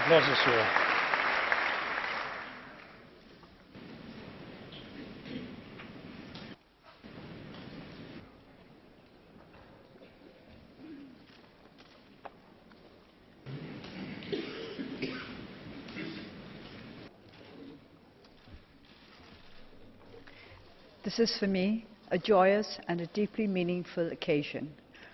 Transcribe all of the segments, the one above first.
Applaus dafür. This is for me a joyous and a deeply meaningful occasion.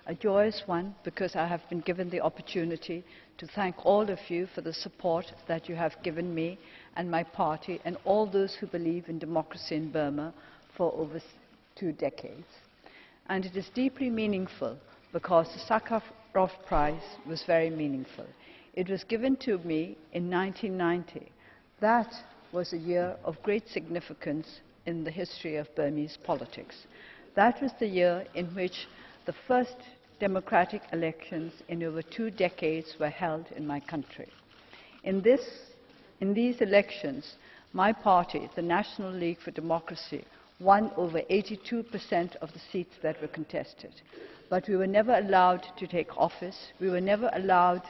A joyous one because I have been given the opportunity to thank all of you for the support that you have given me and my party and all those who believe in democracy in Burma for over 2 decades. And it is deeply meaningful because the Sakharov Prize was very meaningful. It was given to me in 1990. That was a year of great significance in the history of Burmese politics. That was the year in which the first democratic elections in over 2 decades were held in my country. In these elections, my party, the National League for Democracy, won over 82% of the seats that were contested. But we were never allowed to take office. We were never allowed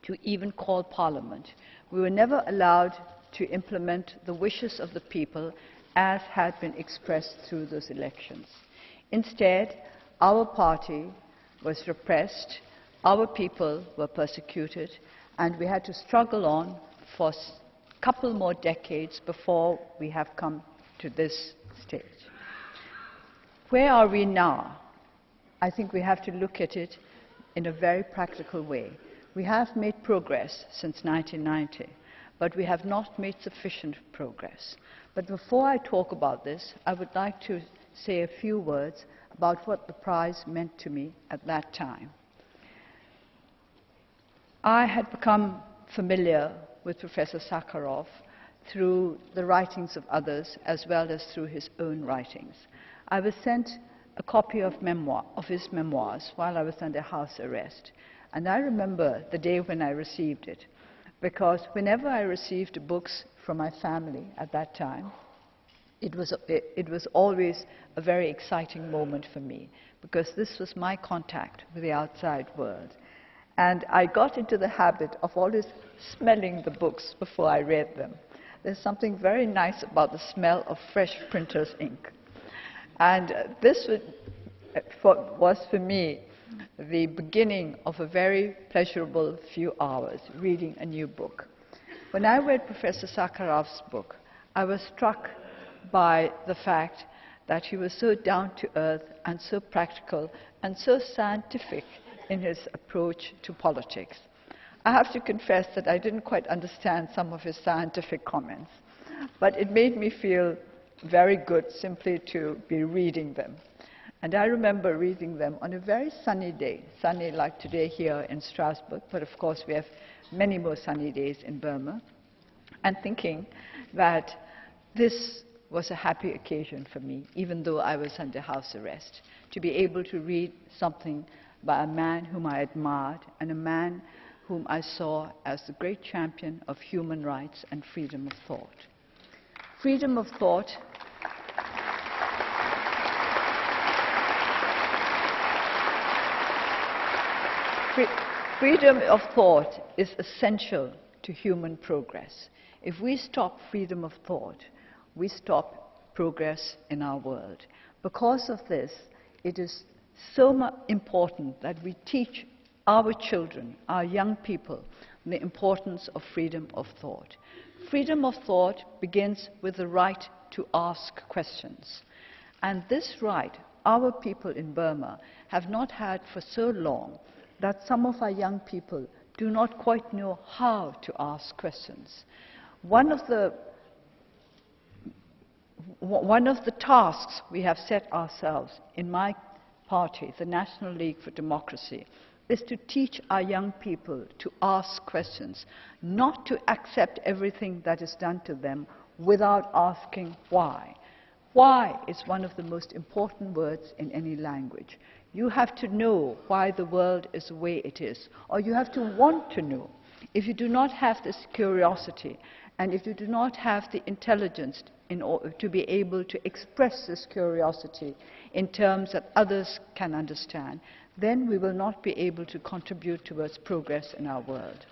to even call parliament. We were never allowed to implement the wishes of the people as had been expressed through those elections. Instead, our party was repressed, our people were persecuted, and we had to struggle on for a couple more decades before we have come to this stage. Where are we now? I think we have to look at it in a very practical way. We have made progress since 1990, but we have not made sufficient progress. But before I talk about this, I would like to say a few words about what the prize meant to me at that time. I had become familiar with Professor Sakharov through the writings of others as well as through his own writings. I was sent a copy of his memoirs while I was under house arrest. And I remember the day when I received it, because whenever I received books from my family at that time, it was always a very exciting moment for me, because this was my contact with the outside world. And I got into the habit of always smelling the books before I read them. There's something very nice about the smell of fresh printer's ink. And this was for me the beginning of a very pleasurable few hours, reading a new book. When I read Professor Sakharov's book, I was struck by the fact that he was so down-to-earth and so practical and so scientific in his approach to politics. I have to confess that I didn't quite understand some of his scientific comments, but it made me feel very good simply to be reading them. And I remember reading them on a very sunny day, sunny like today here in Strasbourg, but of course we have many more sunny days in Burma, and thinking that this was a happy occasion for me, even though I was under house arrest, to be able to read something by a man whom I admired and a man whom I saw as the great champion of human rights and freedom of thought. Freedom of thought Freedom of thought is essential to human progress. If we stop freedom of thought, we stop progress in our world. Because of this, it is so important that we teach our children, our young people, the importance of freedom of thought. Freedom of thought begins with the right to ask questions. And this right, our people in Burma have not had for so long that some of our young people do not quite know how to ask questions. One of the tasks we have set ourselves in my party, the National League for Democracy, is to teach our young people to ask questions, not to accept everything that is done to them without asking why. Why is one of the most important words in any language. You have to know why the world is the way it is, or you have to want to know. If you do not have this curiosity, and if you do not have the intelligence in order to be able to express this curiosity in terms that others can understand, then we will not be able to contribute towards progress in our world.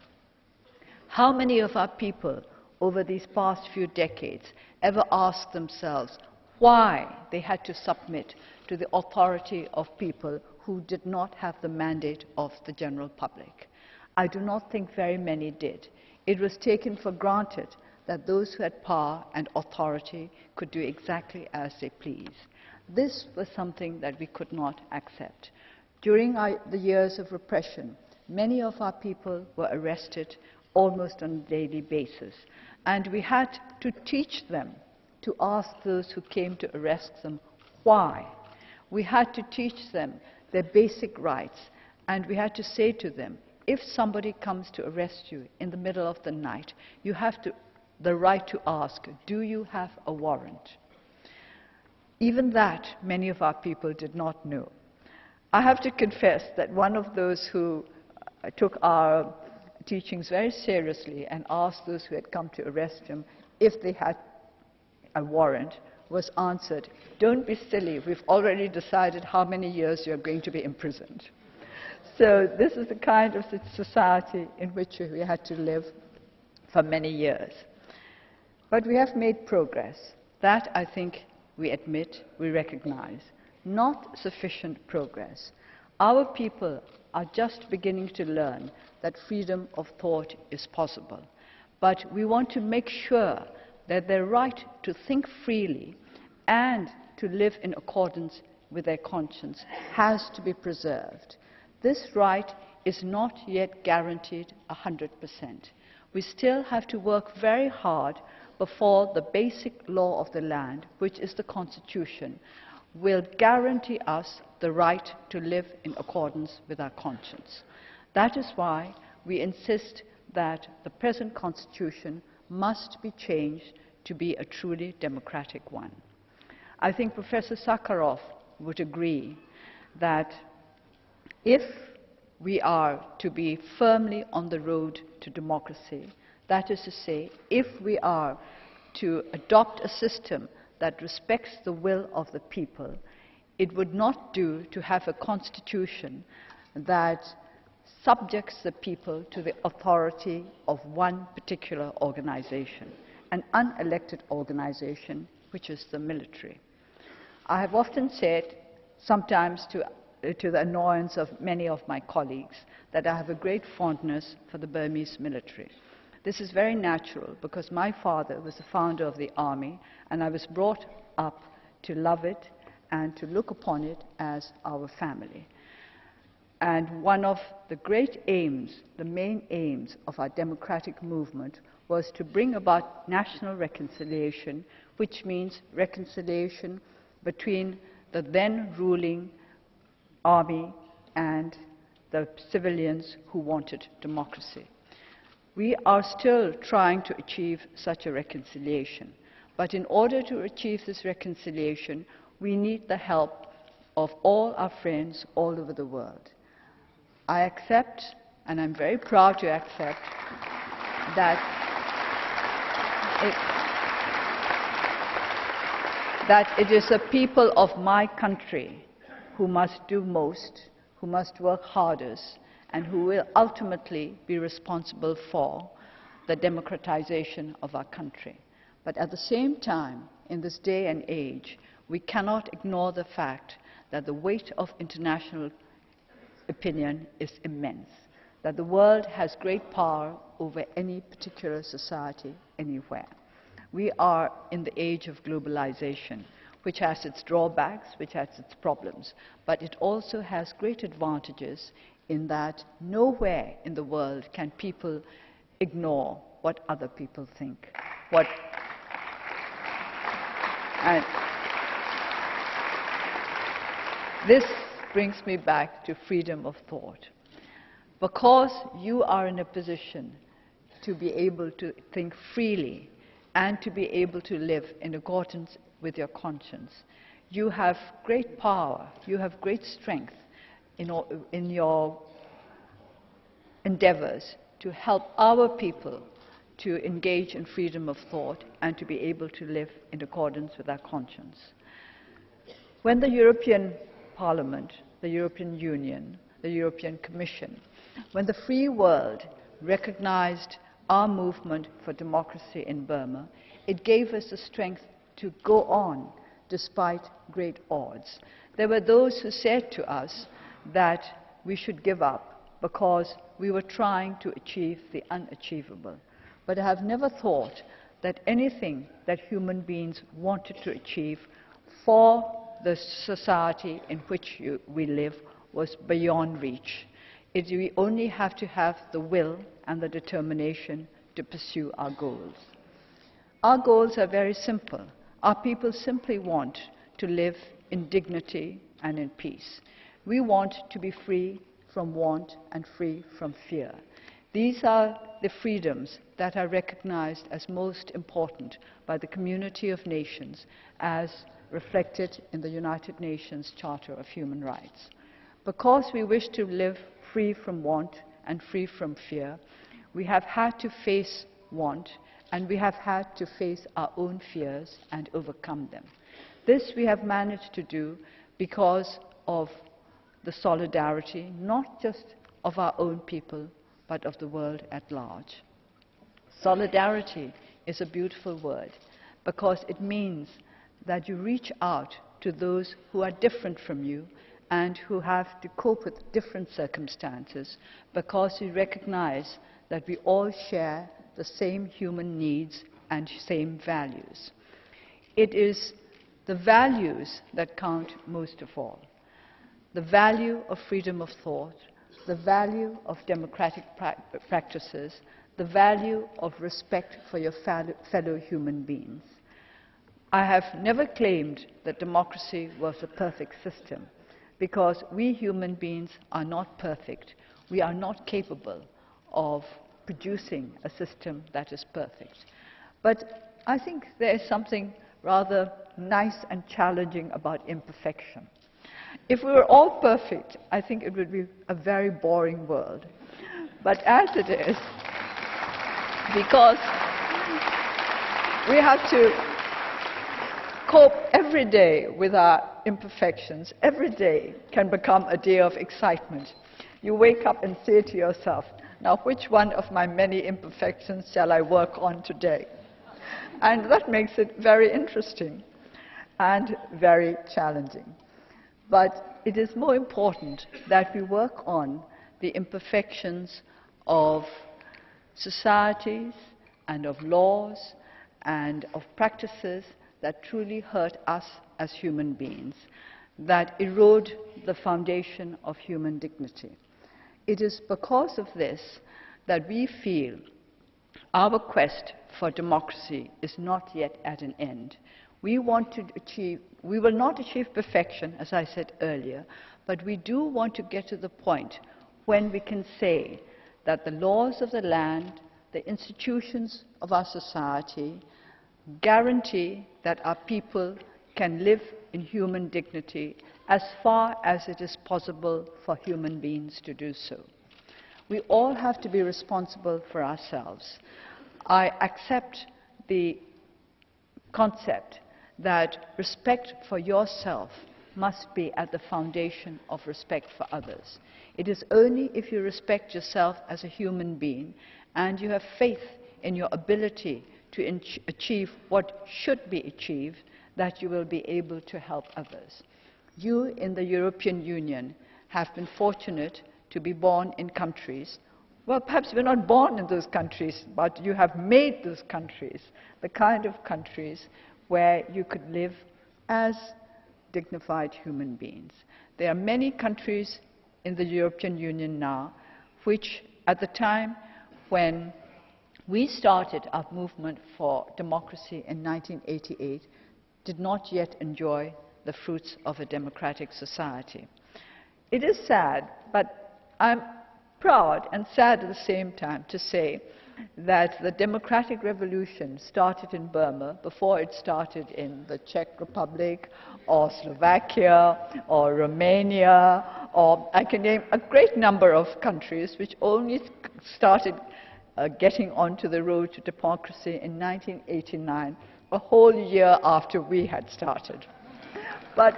How many of our people over these past few decades ever asked themselves why they had to submit to the authority of people who did not have the mandate of the general public? I do not think very many did. It was taken for granted that those who had power and authority could do exactly as they please. This was something that we could not accept. During the years of repression, many of our people were arrested almost on a daily basis, and we had to teach them to ask those who came to arrest them why. We had to teach them their basic rights, and we had to say to them, if somebody comes to arrest you in the middle of the night, you have the right to ask, do you have a warrant? Even that, many of our people did not know. I have to confess that one of those who took our teachings very seriously and asked those who had come to arrest him if they had a warrant was answered, don't be silly, we've already decided how many years you're going to be imprisoned. So this is the kind of society in which we had to live for many years. But we have made progress. That, I think, we admit, we recognize. Not sufficient progress. Our people are just beginning to learn that freedom of thought is possible. But we want to make sure that their right to think freely and to live in accordance with their conscience has to be preserved. This right is not yet guaranteed 100%. We still have to work very hard before the basic law of the land, which is the Constitution, will guarantee us the right to live in accordance with our conscience. That is why we insist that the present Constitution must be changed to be a truly democratic one. I think Professor Sakharov would agree that if we are to be firmly on the road to democracy, that is to say, if we are to adopt a system that respects the will of the people, it would not do to have a constitution that subjects the people to the authority of one particular organization, an unelected organization, which is the military. I have often said, sometimes to the annoyance of many of my colleagues, that I have a great fondness for the Burmese military. This is very natural because my father was the founder of the army and I was brought up to love it and to look upon it as our family. And one of the great aims, the main aims of our democratic movement was to bring about national reconciliation, which means reconciliation between the then ruling army and the civilians who wanted democracy. We are still trying to achieve such a reconciliation, but in order to achieve this reconciliation, we need the help of all our friends all over the world. I accept, and I'm very proud to accept, that it is the people of my country who must do most, who must work hardest, and who will ultimately be responsible for the democratization of our country. But at the same time, in this day and age, we cannot ignore the fact that the weight of international opinion is immense, that the world has great power over any particular society anywhere. We are in the age of globalization, which has its drawbacks, which has its problems, but it also has great advantages in that nowhere in the world can people ignore what other people think. And this brings me back to freedom of thought. Because you are in a position to be able to think freely and to be able to live in accordance with your conscience, you have great power, you have great strength in your endeavors to help our people to engage in freedom of thought and to be able to live in accordance with our conscience. When the European Parliament, the European Union, the European Commission, when the free world recognized our movement for democracy in Burma. It gave us the strength to go on despite great odds. There were those who said to us that we should give up because we were trying to achieve the unachievable. But I have never thought that anything that human beings wanted to achieve for the society in which we live was beyond reach. We only have to have the will and the determination to pursue our goals. Our goals are very simple. Our people simply want to live in dignity and in peace. We want to be free from want and free from fear. These are the freedoms that are recognized as most important by the community of nations as reflected in the United Nations Charter of Human Rights. Because we wish to live free from want and free from fear, we have had to face want and we have had to face our own fears and overcome them. This we have managed to do because of the solidarity, not just of our own people, but of the world at large. Solidarity is a beautiful word because it means that you reach out to those who are different from you and who have to cope with different circumstances, because you recognize that we all share the same human needs and same values. It is the values that count most of all. The value of freedom of thought, the value of democratic practices, the value of respect for your fellow human beings. I have never claimed that democracy was a perfect system, because we human beings are not perfect. We are not capable of producing a system that is perfect. But I think there is something rather nice and challenging about imperfection. If we were all perfect, I think it would be a very boring world. But as it is, because we have to cope every day with our imperfections, every day can become a day of excitement. You wake up and say to yourself, now which one of my many imperfections shall I work on today? And that makes it very interesting and very challenging. But it is more important that we work on the imperfections of societies and of laws and of practices that truly hurt us as human beings, that erode the foundation of human dignity. It is because of this that we feel our quest for democracy is not yet at an end. We will not achieve perfection, as I said earlier, but we do want to get to the point when we can say that the laws of the land, the institutions of our society, guarantee that our people can live in human dignity as far as it is possible for human beings to do so. We all have to be responsible for ourselves. I accept the concept that respect for yourself must be at the foundation of respect for others. It is only if you respect yourself as a human being and you have faith in your ability to achieve what should be achieved that you will be able to help others. You in the European Union have been fortunate to be born in countries, well, perhaps we're not born in those countries, but you have made those countries the kind of countries where you could live as dignified human beings. There are many countries in the European Union now which, at the time when we started our movement for democracy in 1988, did not yet enjoy the fruits of a democratic society. It is sad, but I'm proud and sad at the same time to say that the democratic revolution started in Burma before it started in the Czech Republic or Slovakia or Romania, or I can name a great number of countries which only started getting onto the road to democracy in 1989, a whole year after we had started. But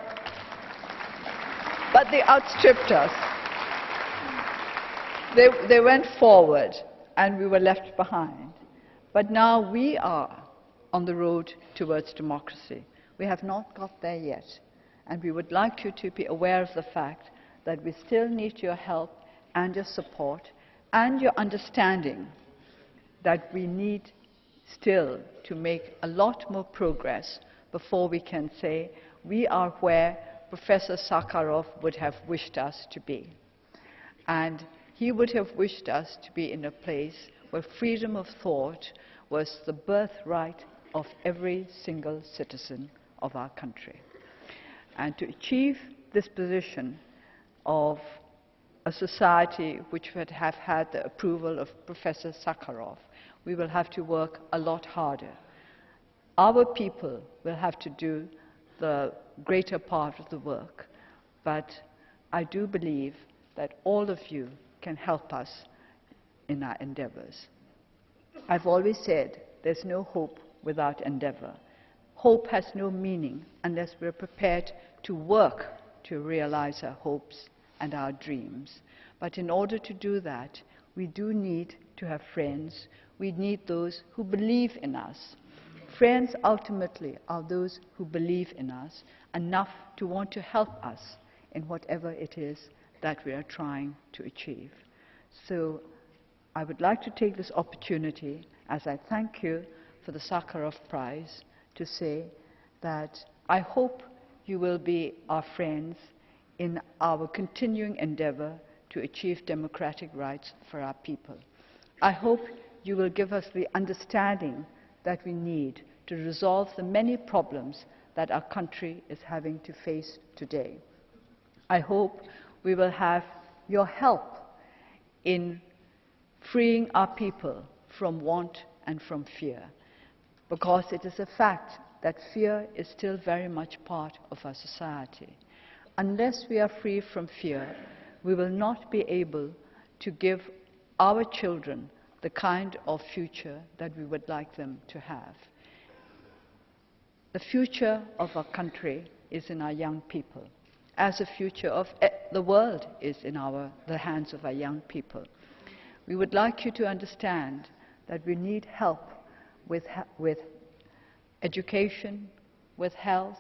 they outstripped us. They went forward, and we were left behind. But now we are on the road towards democracy. We have not got there yet, and we would like you to be aware of the fact that we still need your help and your support and your understanding that we need still to make a lot more progress before we can say we are where Professor Sakharov would have wished us to be. And he would have wished us to be in a place where freedom of thought was the birthright of every single citizen of our country. And to achieve this position of a society which would have had the approval of Professor Sakharov, we will have to work a lot harder. Our people will have to do the greater part of the work, but I do believe that all of you can help us in our endeavors. I've always said there's no hope without endeavor. Hope has no meaning unless we're prepared to work to realize our hopes and our dreams. But in order to do that, we do need to have friends. We need those who believe in us. Friends ultimately are those who believe in us enough to want to help us in whatever it is that we are trying to achieve. So I would like to take this opportunity, as I thank you for the Sakharov Prize, to say that I hope you will be our friends in our continuing endeavor to achieve democratic rights for our people. I hope you will give us the understanding that we need to resolve the many problems that our country is having to face today. I hope we will have your help in freeing our people from want and from fear, because it is a fact that fear is still very much part of our society. Unless we are free from fear, we will not be able to give our children the kind of future that we would like them to have. The future of our country is in our young people, as the future of the world is in the hands of our young people. We would like you to understand that we need help with education, with health,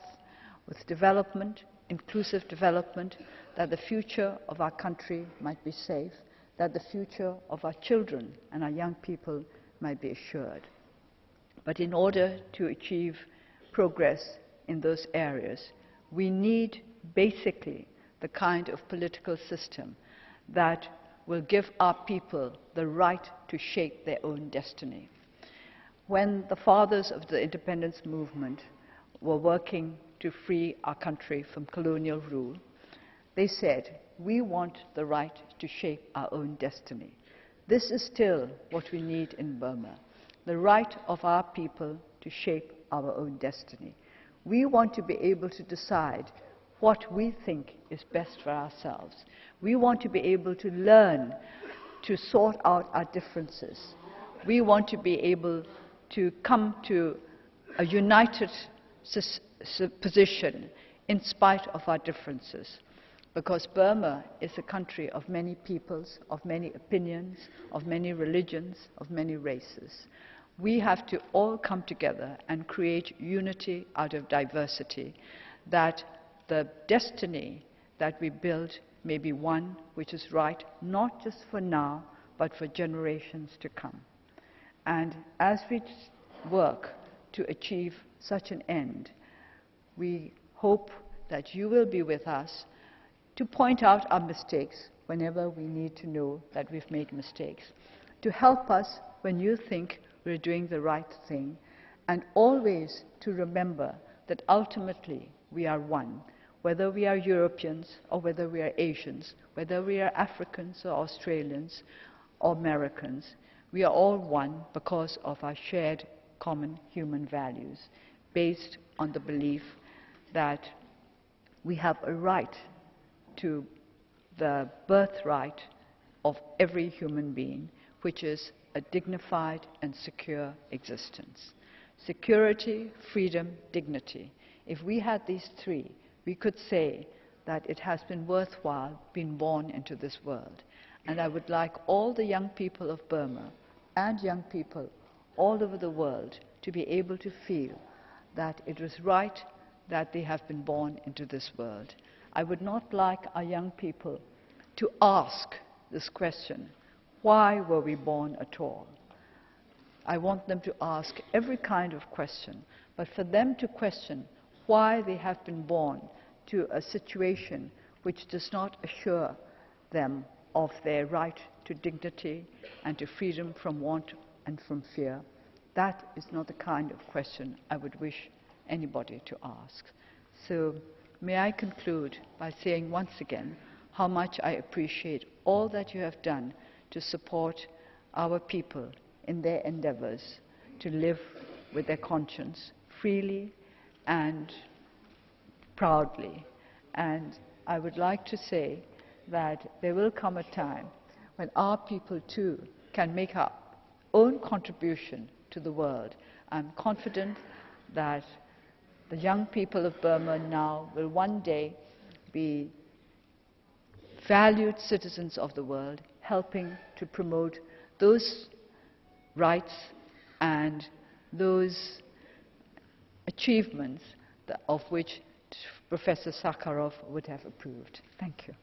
with development, inclusive development, that the future of our country might be safe, that the future of our children and our young people might be assured. But in order to achieve progress in those areas, we need basically the kind of political system that will give our people the right to shape their own destiny. When the fathers of the independence movement were working to free our country from colonial rule, they said, we want the right to shape our own destiny. This is still what we need in Burma, the right of our people to shape our own destiny. We want to be able to decide what we think is best for ourselves. We want to be able to learn to sort out our differences. We want to be able to come to a united position in spite of our differences. Because Burma is a country of many peoples, of many opinions, of many religions, of many races. We have to all come together and create unity out of diversity, that the destiny that we build may be one which is right not just for now, but for generations to come. And as we work to achieve such an end, we hope that you will be with us to point out our mistakes whenever we need to know that we've made mistakes, to help us when you think we're doing the right thing, and always to remember that ultimately we are one, whether we are Europeans or whether we are Asians, whether we are Africans or Australians or Americans. We are all one because of our shared common human values, based on the belief that we have a right to the birthright of every human being, which is a dignified and secure existence. Security, freedom, dignity. If we had these three, we could say that it has been worthwhile being born into this world. And I would like all the young people of Burma and young people all over the world to be able to feel that it was right that they have been born into this world. I would not like our young people to ask this question, why were we born at all? I want them to ask every kind of question, but for them to question why they have been born to a situation which does not assure them of their right to dignity and to freedom from want and from fear. That is not the kind of question I would wish anybody to ask. So may I conclude by saying once again how much I appreciate all that you have done to support our people in their endeavors to live with their conscience freely and proudly. And I would like to say that there will come a time when our people too can make our own contribution to the world. I'm confident that the young people of Burma now will one day be valued citizens of the world, helping to promote those rights and those achievements of which Professor Sakharov would have approved. Thank you.